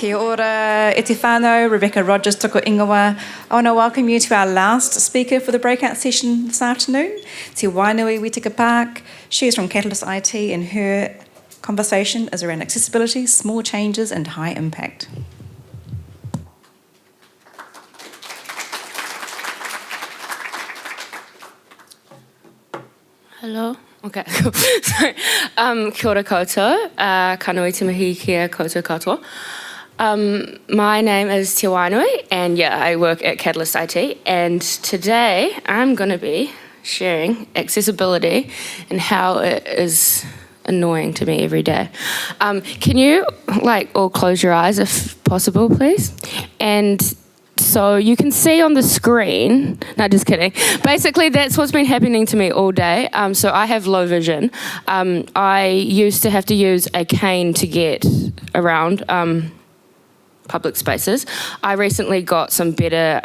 Kia ora, e te whānau, Rebecca Rogers, toko ingoa. I want to welcome you to our last speaker for the breakout session this afternoon, Te Wainui Witika-Park. She is from Catalyst IT and her conversation is around accessibility, small changes and high impact. Hello. Okay, cool. Sorry. Kia ora koutou. Ka nui te mihi kia koutou katoa. My name is Te Wainui, and I work at Catalyst IT. And today I'm going to be sharing accessibility and how it is annoying to me every day. Can you all close your eyes if possible, please? And so you can see on the screen, no, just kidding. Basically, that's what's been happening to me all day. So I have low vision. I used to have to use a cane to get around public spaces. I recently got some better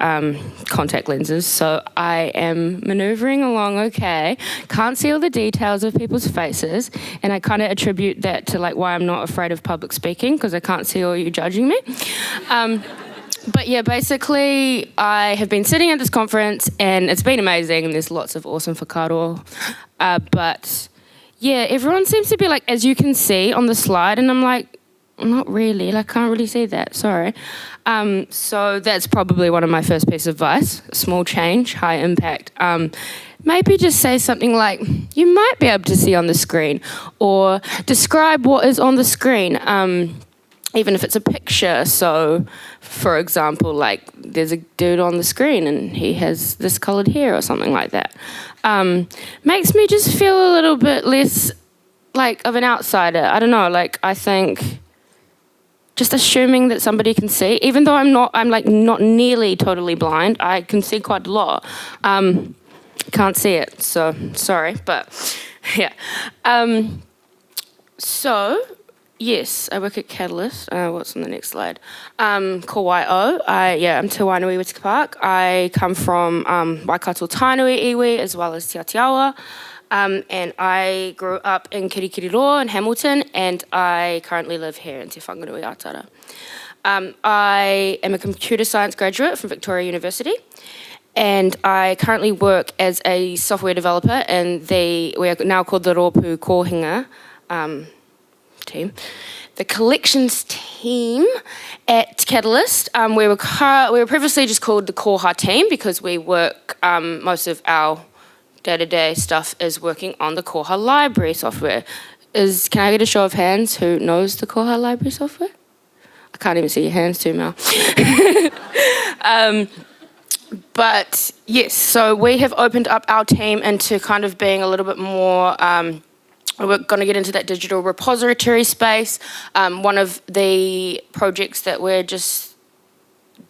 contact lenses, so I am manoeuvring along okay. Can't see all the details of people's faces, and I kind of attribute that to why I'm not afraid of public speaking, because I can't see all you judging me. But basically, I have been sitting at this conference, and it's been amazing, and there's lots of awesome whakaaro. But everyone seems to be as you can see on the slide, and I'm not really, I can't really see that, sorry. So that's probably one of my first pieces of advice, small change, high impact. Maybe just say something like, you might be able to see on the screen, or describe what is on the screen. Even if it's a picture. So, for example, there's a dude on the screen and he has this coloured hair or something like that. Makes me just feel a little bit less of an outsider. I don't know, I think just assuming that somebody can see, even though I'm not nearly totally blind, I can see quite a lot. Can't see it, so sorry, but yeah. Yes, I work at Catalyst. What's on the next slide? Koha. I'm Te Wainui Witika-Park. I come from Waikato Tainui iwi as well as Te Atiawa. And I grew up in Kirikiriroa in Hamilton, and I currently live here in Te Whanganui Atara. I am a computer science graduate from Victoria University, and I currently work as a software developer in we are now called the Rōpū Kōhinga team, the collections team at Catalyst. We were previously just called the Koha team because we work, most of our day-to-day stuff is working on the Koha library software. Can I get a show of hands who knows the Koha library software? I can't even see your hands too, Mel. But yes, so we have opened up our team into kind of being a little bit more we're going to get into that digital repository space. One of the projects that we're just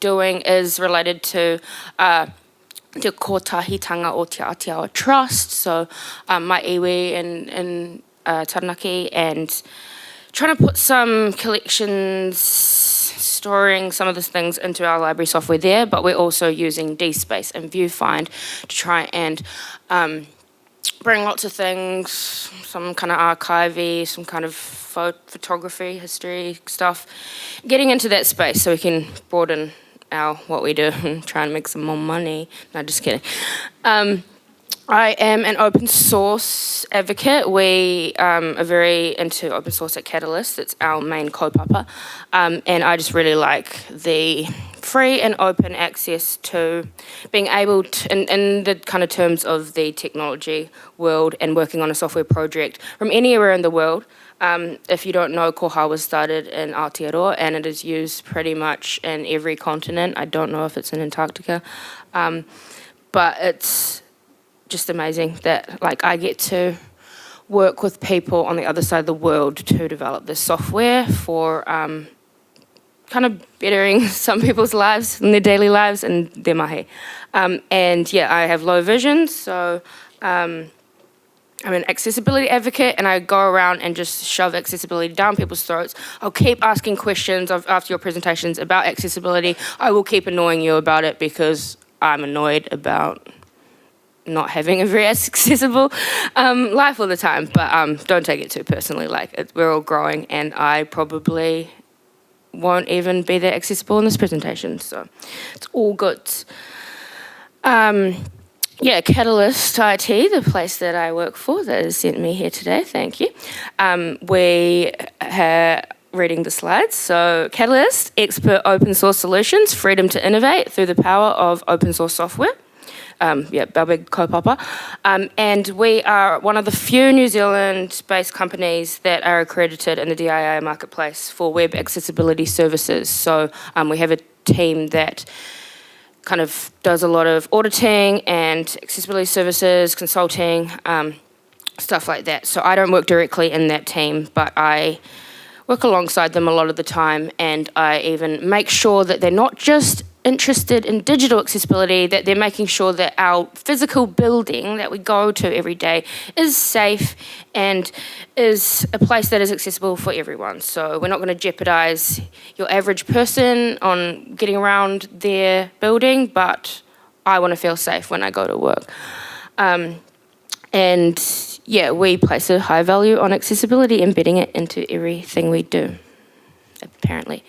doing is related to Te Kotahitanga o Te Atiawa Trust, so my iwi in Taranaki, and trying to put some collections, storing some of those things into our library software there, but we're also using DSpace and Viewfind to try and bring lots of things, some kind of archivey, some kind of photography, history stuff, getting into that space so we can broaden what we do and try and make some more money. No, just kidding. I am an open source advocate. We are very into open source at Catalyst. It's our main kaupapa. And I just really like the free and open access to being able to, in the kind of terms of the technology world and working on a software project from anywhere in the world. If you don't know, Koha was started in Aotearoa and it is used pretty much in every continent. I don't know if it's in Antarctica. But it's just amazing that I get to work with people on the other side of the world to develop this software for kind of bettering some people's lives and their daily lives and their mahi. I have low vision, so I'm an accessibility advocate, and I go around and just shove accessibility down people's throats. I'll keep asking questions after your presentations about accessibility. I will keep annoying you about it because I'm annoyed about not having a very accessible life all the time, but don't take it too personally. We're all growing, and I probably won't even be that accessible in this presentation. So it's all good. Yeah, Catalyst IT, the place that I work for, that has sent me here today, thank you. We are reading the slides. So Catalyst, expert open source solutions, freedom to innovate through the power of open source software. Yeah, our big kaupapa. And we are one of the few New Zealand-based companies that are accredited in the DII marketplace for web accessibility services. So we have a team that kind of does a lot of auditing and accessibility services, consulting, stuff like that. So I don't work directly in that team, but I work alongside them a lot of the time, and I even make sure that they're not just interested in digital accessibility, that they're making sure that our physical building that we go to every day is safe and is a place that is accessible for everyone. So we're not going to jeopardize your average person on getting around their building, but I want to feel safe when I go to work. And yeah, we place a high value on accessibility, embedding it into everything we do, apparently.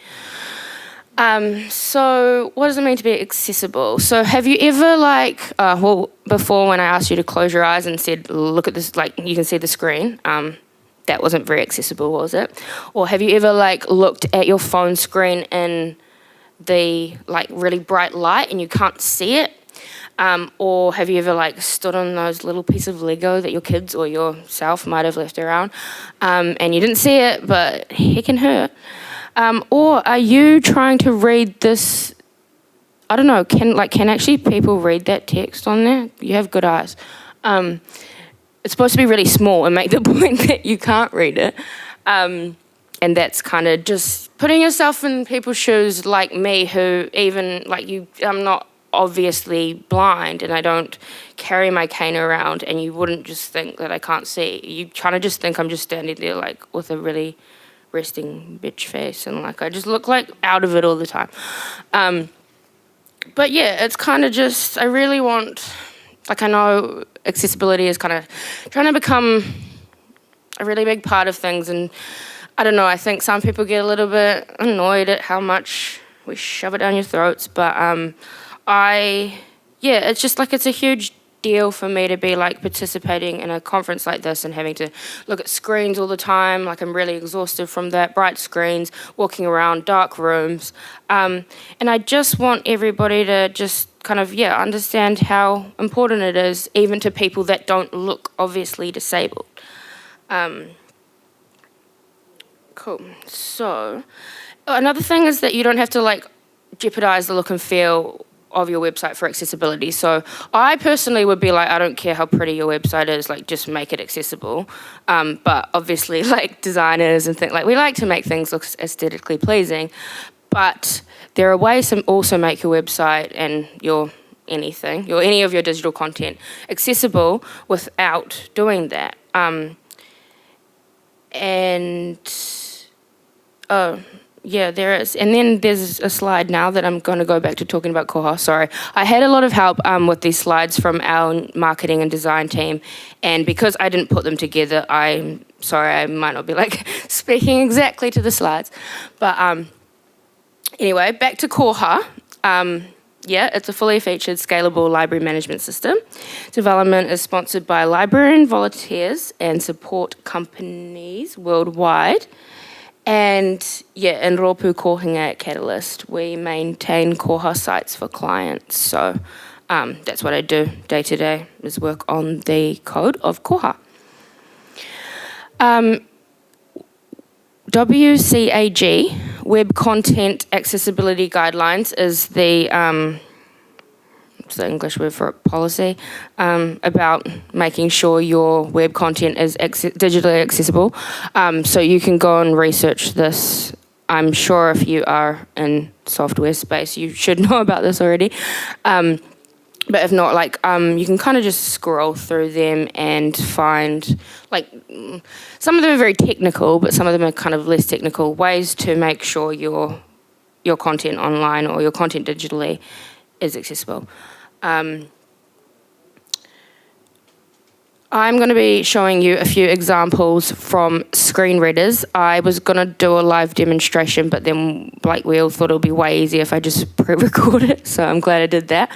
So what does it mean to be accessible? So have you ever before when I asked you to close your eyes and said, look at this, like you can see the screen, that wasn't very accessible, was it? Or have you ever looked at your phone screen in the really bright light and you can't see it? Or have you ever stood on those little pieces of Lego that your kids or yourself might have left around, and you didn't see it, but it can hurt? Or are you trying to read this? I don't know. Can actually people read that text on there? You have good eyes. It's supposed to be really small and make the point that you can't read it. And that's kind of just putting yourself in people's shoes, like me, who even I'm not obviously blind and I don't carry my cane around, and you wouldn't just think that I can't see. You kind of just think I'm just standing there with a really resting bitch face, and I just look out of it all the time. But yeah, it's kind of just, I really want, I know accessibility is kind of trying to become a really big part of things, and I don't know, I think some people get a little bit annoyed at how much we shove it down your throats, but it's just it's a huge deal for me to be participating in a conference like this and having to look at screens all the time. I'm really exhausted from that, bright screens, walking around dark rooms, and I just want everybody to just kind of understand how important it is, even to people that don't look obviously disabled. Cool. So another thing is that you don't have to jeopardize the look and feel of your website for accessibility. So I personally would be I don't care how pretty your website is, just make it accessible. But obviously designers and things, we like to make things look aesthetically pleasing, but there are ways to also make your website and any of your digital content accessible without doing that. Yeah, there is. And then there's a slide now that I'm going to go back to talking about Koha. Sorry. I had a lot of help with these slides from our marketing and design team. And because I didn't put them together, I'm sorry, I might not be speaking exactly to the slides. But anyway, back to Koha. It's a fully featured scalable library management system. Development is sponsored by librarian volunteers and support companies worldwide. And in Rōpū Kohinga at Catalyst, we maintain Koha sites for clients. So that's what I do day to day, is work on the code of Koha. WCAG, Web Content Accessibility Guidelines, is the English word for it, policy, about making sure your web content is digitally accessible. So you can go and research this. I'm sure if you are in software space, you should know about this already. But if not, you can kind of just scroll through them and find, some of them are very technical, but some of them are kind of less technical ways to make sure your content online or your content digitally is accessible. I'm going to be showing you a few examples from screen readers. I was going to do a live demonstration, but then like we all thought it would be way easier if I just pre-record it, so I'm glad I did that.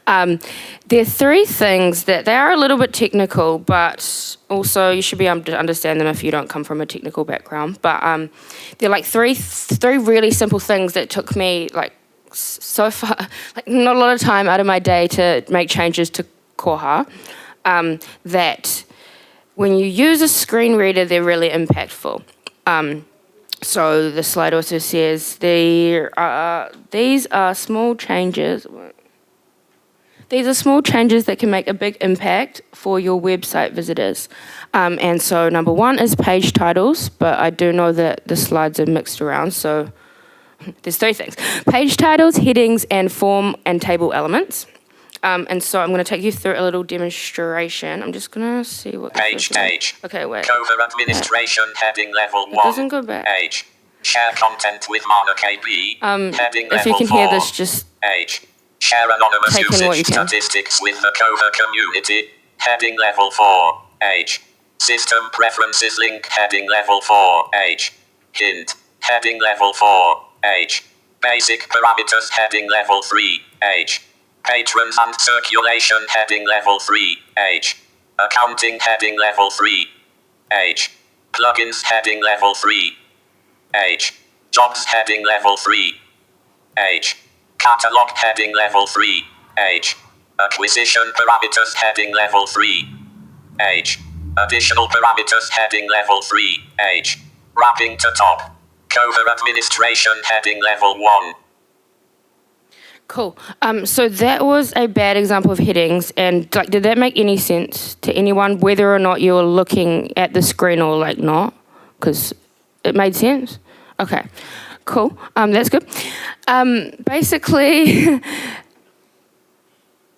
There are three things that they are a little bit technical, but also you should be able to understand them if you don't come from a technical background. But they're like three really simple things that took me like so far, like not a lot of time out of my day to make changes to Koha. That when you use a screen reader, they're really impactful. So the slide also says these are small changes. These are small changes that can make a big impact for your website visitors. And so number one is page titles, but I do know that the slides are mixed around, so there's three things. Page titles, headings, and form and table elements. And so I'm going to take you through a little demonstration. I'm just going to see what... Page. Okay, wait. Koha administration heading level 1. It doesn't go back. Page. Share content with Mana KB. Heading if level you can 4. hear this, just... Page. Share anonymous take in what you usage can. statistics with the Koha community. Heading level 4. Page. System preferences link. Heading level 4. Page. Hint. Heading level 4. Page. Basic parameters. Heading level 3. Page. Patrons and circulation. Heading level 3. Page. Accounting. Heading level 3. Page. Plugins. Heading level 3. Page. Jobs. Heading level 3. Page. Catalog. Heading level 3. Page. Acquisition parameters. Heading level 3. Page. Additional parameters. Heading level 3. Page. Wrapping to top. Koha administration. Heading level 1. Cool. So that was a bad example of headings, and like, did that make any sense to anyone, whether or not you were looking at the screen or like not? Because it made sense. Okay. Cool. That's good. Basically, it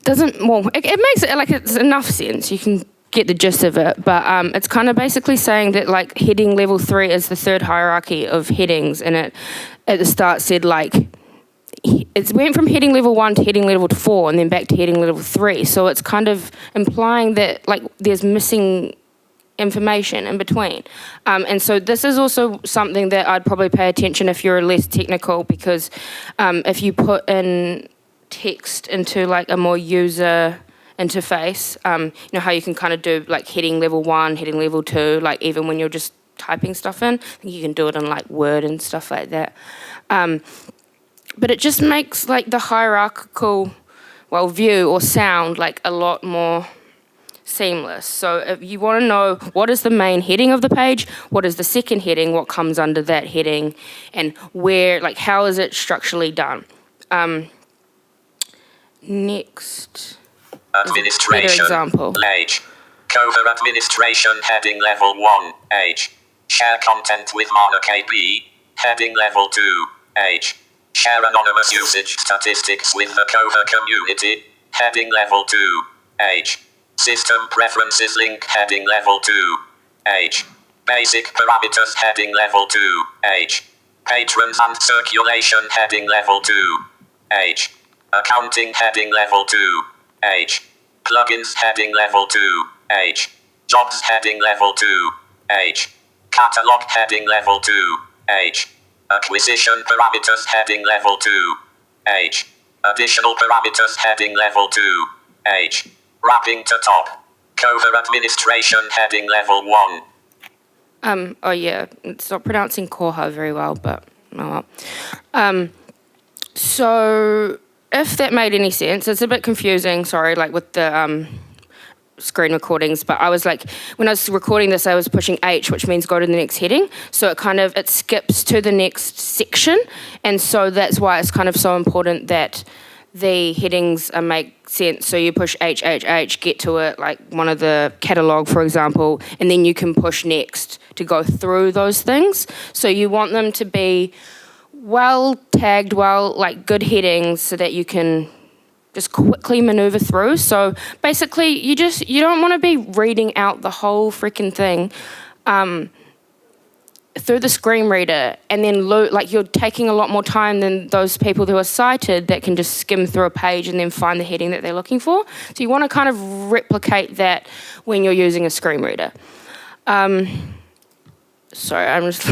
makes it like it's enough sense. You can get the gist of it, but it's kind of basically saying that like heading level 3 is the third hierarchy of headings, and it at the start said like it went from heading level 1 to heading level 4 and then back to heading level 3. So it's kind of implying that like there's missing information in between. And so this is also something that I'd probably pay attention if you're less technical, because if you put in text into like a more user interface, you know how you can kind of do like heading level 1, heading level 2, like even when you're just typing stuff in, I think you can do it in like Word and stuff like that. But it just makes like the hierarchical, view or sound like a lot more seamless. So if you want to know what is the main heading of the page, what is the second heading, what comes under that heading, and where, like, how is it structurally done? Next. Administration. Example. Page. Koha administration heading level 1. Page. Share content with Mana KB. Heading level 2. Page. Share anonymous usage statistics with the Koha community. Heading level 2. Page. System preferences link. Heading level 2. Page. Basic parameters. Heading level 2. Page. Patrons and circulation. Heading level 2. Page. Accounting. Heading level 2. Page. Plugins. Heading level 2. Page. Jobs. Heading level 2. Page. Catalog. Heading level 2. Page. Acquisition parameters. Heading level 2. Page. Additional parameters. Heading level 2. Page. Wrapping to top. Koha administration. Heading level 1. Oh yeah, it's not pronouncing Koha very well, but oh well. So if that made any sense, it's a bit confusing, sorry, like with the screen recordings, but I was like, when I was recording this, I was pushing H, which means go to the next heading. So it skips to the next section. And so that's why it's kind of so important that the headings make sense. So you push H, get to it, like one of the catalog, for example, and then you can push next to go through those things. So you want them to be well tagged, like good headings, so that you can just quickly maneuver through. So basically, you don't want to be reading out the whole freaking thing. through the screen reader, and then like you're taking a lot more time than those people who are sighted that can just skim through a page and then find the heading that they're looking for. So you want to kind of replicate that when you're using a screen reader. Sorry, I'm just...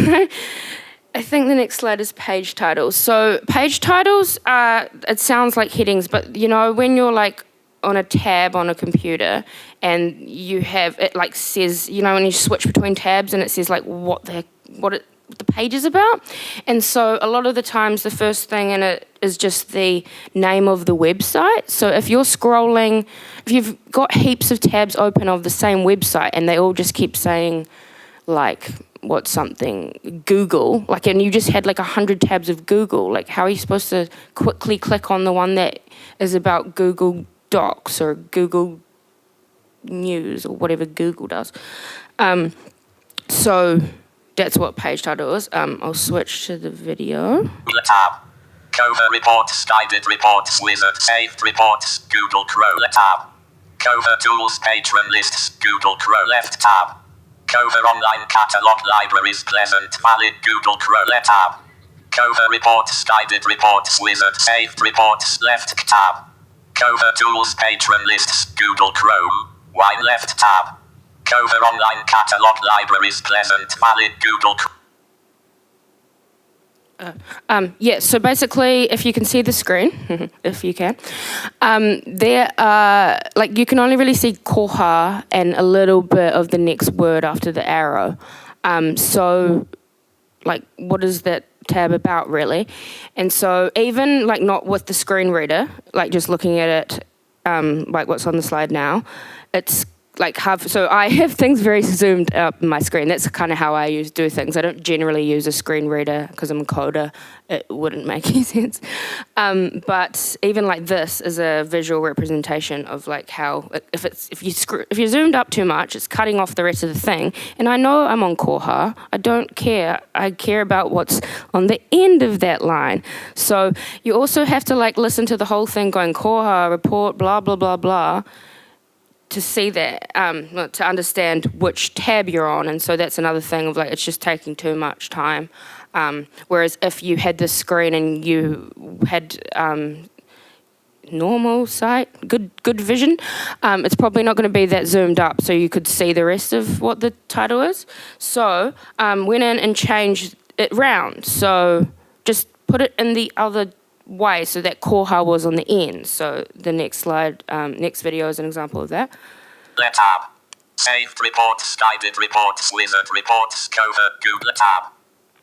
I think the next slide is page titles. So page titles, it sounds like headings, but you know, when you're like on a tab on a computer and you have, it like says, you know, when you switch between tabs and it says like what the page is about. And so a lot of the times the first thing in it is just the name of the website. So if you're scrolling, if you've got heaps of tabs open of the same website and they all just keep saying like, what's something, Google, like, and you just had like 100 tabs of Google, like how are you supposed to quickly click on the one that is about Google Docs or Google News or whatever Google does? So that's what page title is. I'll switch to the video. Tab. Koha reports, guided reports, wizard, saved reports, Google Chrome tab. Koha tools, patron lists, Google Chrome left tab. Koha online catalog libraries, Pleasant Valley, Google Chrome tab. Koha reports, guided reports, wizard, saved reports, left tab. Koha tools, patron lists, Google Chrome, wine left tab. Koha online catalog libraries, Pleasant Valley, Google Chrome. Yeah, so basically, if you can see the screen, if you can, there are, like, you can only really see Koha and a little bit of the next word after the arrow. So, like, what is that tab about, really? And so even, like, not with the screen reader, like, just looking at it, like what's on the slide now, it's like so I have things very zoomed up in my screen. That's kind of how I do things. I don't generally use a screen reader because I'm a coder. It wouldn't make any sense. But even like this is a visual representation of like how if you're zoomed up too much, it's cutting off the rest of the thing. And I know I'm on Koha. I don't care. I care about what's on the end of that line. So you also have to like listen to the whole thing going Koha report blah blah blah blah, to see that, to understand which tab you're on. And so that's another thing of like, it's just taking too much time. Whereas if you had this screen and you had normal sight, good vision, it's probably not going to be that zoomed up so you could see the rest of what the title is. So went in and changed it round. So just put it in the other way so that Koha was on the end. So the next slide, next video is an example of that. Let tab. Saved reports, guided reports, wizard reports, Koha, Google tab.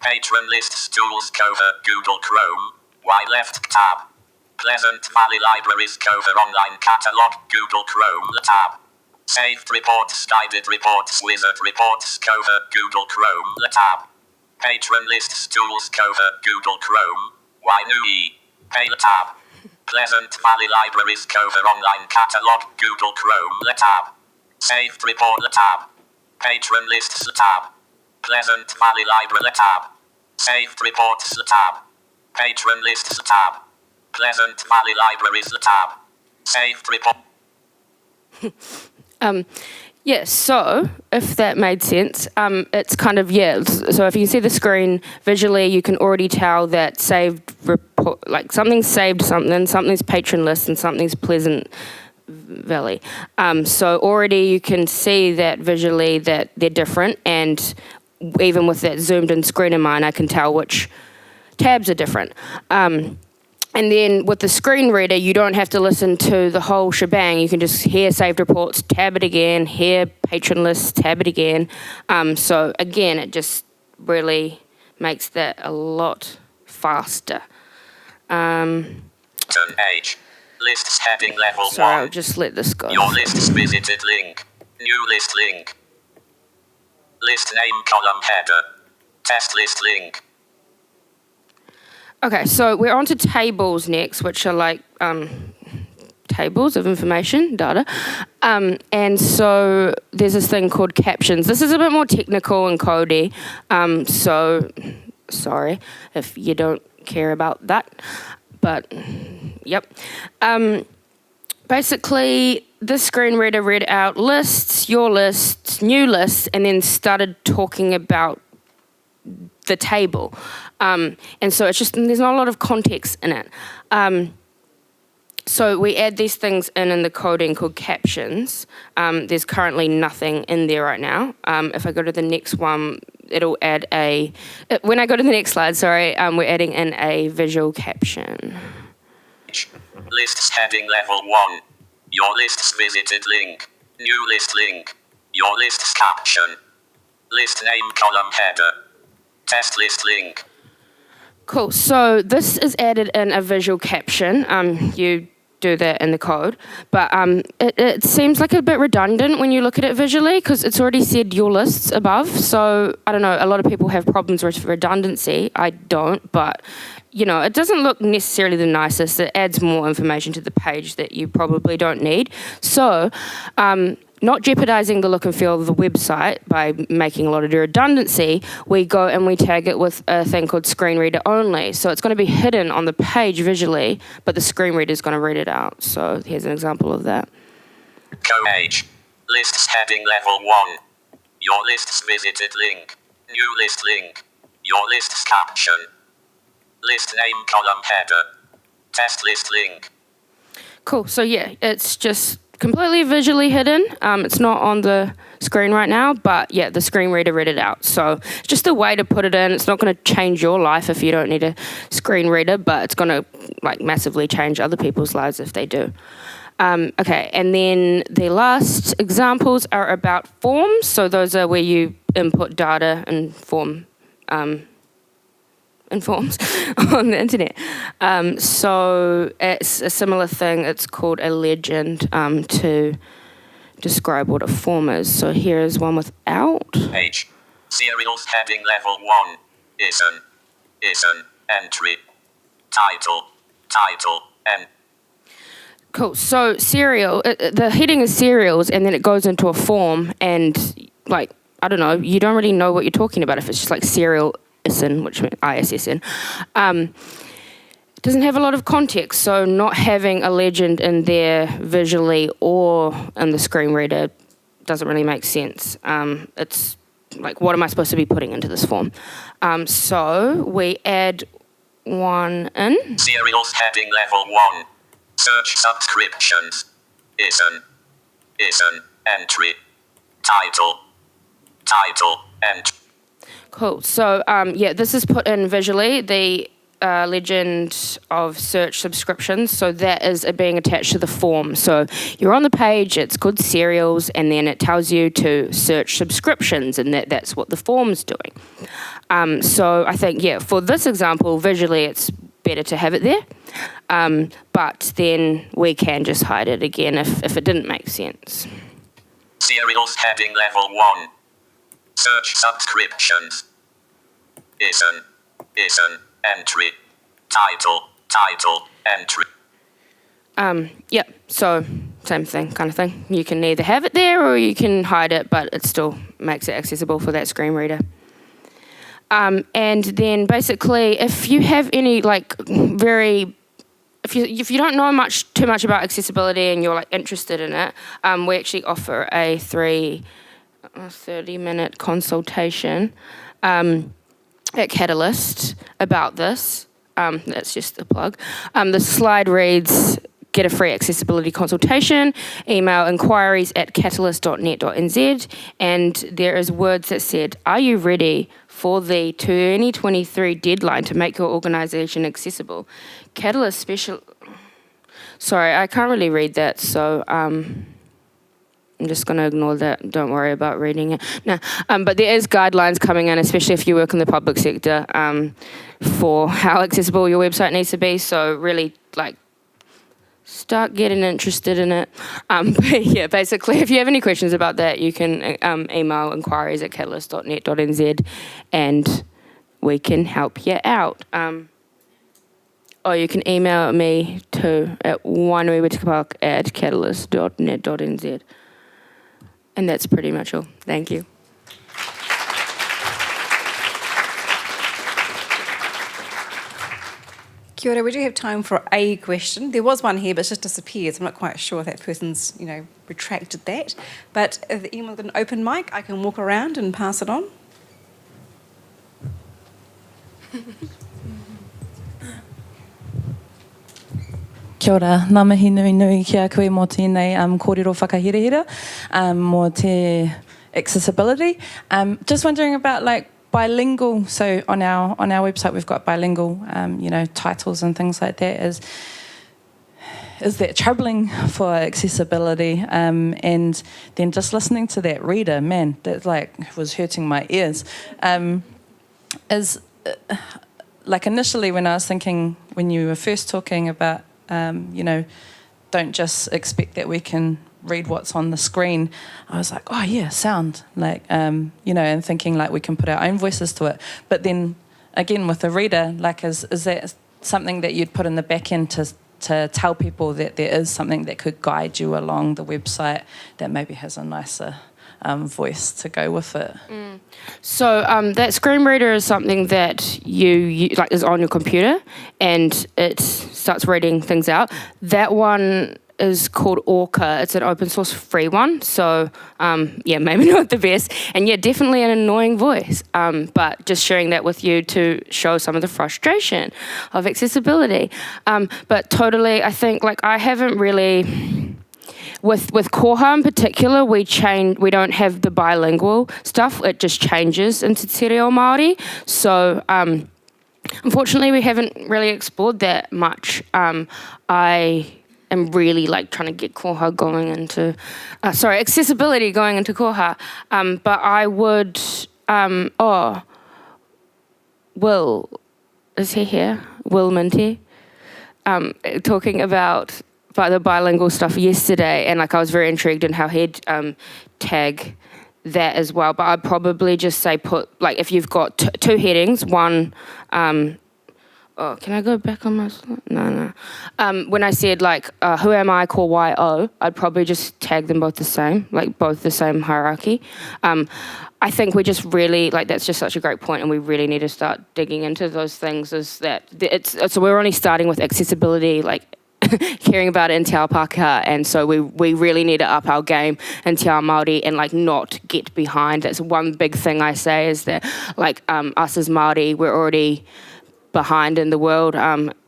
Patron lists, tools, Koha, Google Chrome, Y left tab. Pleasant Valley libraries, Koha online catalog, Google Chrome tab. Saved reports, guided reports, wizard reports, Koha, Google Chrome tab. Patron lists, tools, Koha, Google Chrome, Wainui tab. Pleasant Valley libraries, Koha online catalog, Google Chrome tab. Saved report tab. Patron lists tab. Pleasant Valley library tab. Saved reports tab. Patron lists tab. Pleasant Valley libraries tab. Saved report. Yeah, so if that made sense, it's kind of, yeah, so if you can see the screen visually, you can already tell that saved report, like something's saved something's patron list, and something's Pleasant Valley. So already you can see that visually that they're different, and even with that zoomed in screen in mine, I can tell which tabs are different. And then with the screen reader, you don't have to listen to the whole shebang. You can just hear saved reports, tab it again, hear patron list, tab it again. So again, it just really makes that a lot faster. Turn page. Lists heading level 1. I'll just let this go. Your lists visited link. New list link. List name column header. Test list link. Okay, so we're on to tables next, which are like tables of information, data. And so there's this thing called captions. This is a bit more technical and codey, so sorry if you don't care about that. But, yep. Basically, this screen reader read out lists, your lists, new lists, and then started talking about the table. And so it's just, there's not a lot of context in it. So we add these things in the coding called captions. There's currently nothing in there right now. If I go to the next one, it'll add when I go to the next slide, we're adding in a visual caption. Lists heading level 1. Your lists visited link. New list link. Your lists caption. List name column header. Test list link. Cool, so this is added in a visual caption. You do that in the code, but it seems like a bit redundant when you look at it visually because it's already said your lists above. So I don't know, a lot of people have problems with redundancy. I don't, but it doesn't look necessarily the nicest. It adds more information to the page that you probably don't need. So not jeopardizing the look and feel of the website by making a lot of redundancy, we go and we tag it with a thing called screen reader only. So it's going to be hidden on the page visually, but the screen reader is going to read it out. So here's an example of that. Page. Lists heading level 1. Your lists visited link. New list link. Your lists caption. List name column header. Test list link. Cool. So yeah, it's just completely visually hidden. It's not on the screen right now, but yeah, the screen reader read it out. So it's just a way to put it in. It's not going to change your life if you don't need a screen reader, but it's going to massively change other people's lives if they do. Okay, and then the last examples are about forms. So those are where you input data and forms on the internet. So it's a similar thing. It's called a legend to describe what a form is. So here is one without. Page. Serials heading level 1. Is an entry. Title. And cool. So serial, the heading is serials, and then it goes into a form, and I don't know, you don't really know what you're talking about if it's just serial ISN, which means ISSN. It doesn't have a lot of context, so not having a legend in there visually or in the screen reader doesn't really make sense. It's what am I supposed to be putting into this form? So we add one in. Serials heading level 1. Search subscriptions. Is an entry. Title. Entry. Cool. So, this is put in visually, the legend of search subscriptions. So that is being attached to the form. So you're on the page, it's called serials, and then it tells you to search subscriptions, and that's what the form's doing. So I think, for this example, visually it's better to have it there. But then we can just hide it again if it didn't make sense. Serials heading level 1. Search subscriptions. Is an entry. Title entry. So same thing, kind of thing. You can either have it there or you can hide it, but it still makes it accessible for that screen reader. And then basically, if you have any if you don't know too much about accessibility and you're interested in it, we actually offer a 30-minute consultation at Catalyst about this. That's just a plug. The slide reads, get a free accessibility consultation, email inquiries@catalyst.net.nz, and there is words that said, are you ready for the 2023 deadline to make your organisation accessible? Catalyst special... Sorry, I can't really read that, so... I'm just going to ignore that. Don't worry about reading it. No, but there is guidelines coming in, especially if you work in the public sector, for how accessible your website needs to be. So really, start getting interested in it. But yeah, basically, if you have any questions about that, you can email inquiries@catalyst.net.nz, and we can help you out. Or you can email me too at Wainui Witika-Park @catalyst.net.nz. And that's pretty much all. Thank you. Kia ora, we do have time for a question. There was one here, but it's just disappeared, so I'm not quite sure if that person's, retracted that. But if anyone's got an open mic, I can walk around and pass it on. Kia ora, ngā mihi nui nui ki a koe mō tēnei kōrero whakahirehira mō te accessibility. Just wondering about like bilingual, so on our website we've got bilingual titles and things like that. Is that troubling for accessibility? And then just listening to that reader, man, that like was hurting my ears. Like initially when I was thinking, when you were first talking about, don't just expect that we can read what's on the screen, I was like, oh yeah, sound, like, and thinking like we can put our own voices to it. But then again with the reader, like is that something that you'd put in the back end to tell people that there is something that could guide you along the website that maybe has a nicer voice to go with it? So that screen reader is something that you like is on your computer and it starts reading things out. That one is called Orca. It's an open source free one. So maybe not the best. And yeah, definitely an annoying voice. But just sharing that with you to show some of the frustration of accessibility. But totally, I think like I haven't really... With Koha in particular, we don't have the bilingual stuff. It just changes into Te Reo Māori. So unfortunately, we haven't really explored that much. I am really like trying to get Koha going into, accessibility going into Koha. But I would, Will, is he here? Will Minty, talking about the bilingual stuff yesterday, and like I was very intrigued in how he'd tag that as well. But I'd probably just say put, like if you've got two headings, one, can I go back on my slide? No. When I said like, who am I, call Y-O, I'd probably just tag them both the same, like both the same hierarchy. I think we just really, like that's just such a great point and we really need to start digging into those things, is that so we're only starting with accessibility, like caring about it in Te Ao Pākehā, and so we really need to up our game in Te Ao Māori and like not get behind. That's one big thing I say, is that like us as Māori, we're already behind in the world,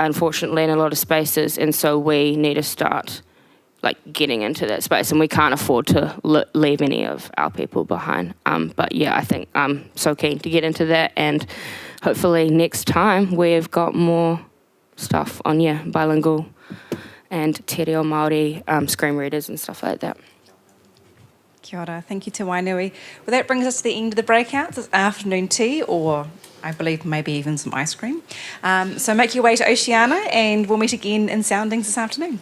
unfortunately, in a lot of spaces, and so we need to start like getting into that space, and we can't afford to leave any of our people behind. But yeah, I think I'm so keen to get into that, and hopefully next time we've got more stuff on bilingual and Te Reo Māori screen readers and stuff like that. Kia ora, thank you to Wainui. Well, that brings us to the end of the breakouts. It's afternoon tea, or I believe maybe even some ice cream. So make your way to Oceania and we'll meet again in Soundings this afternoon.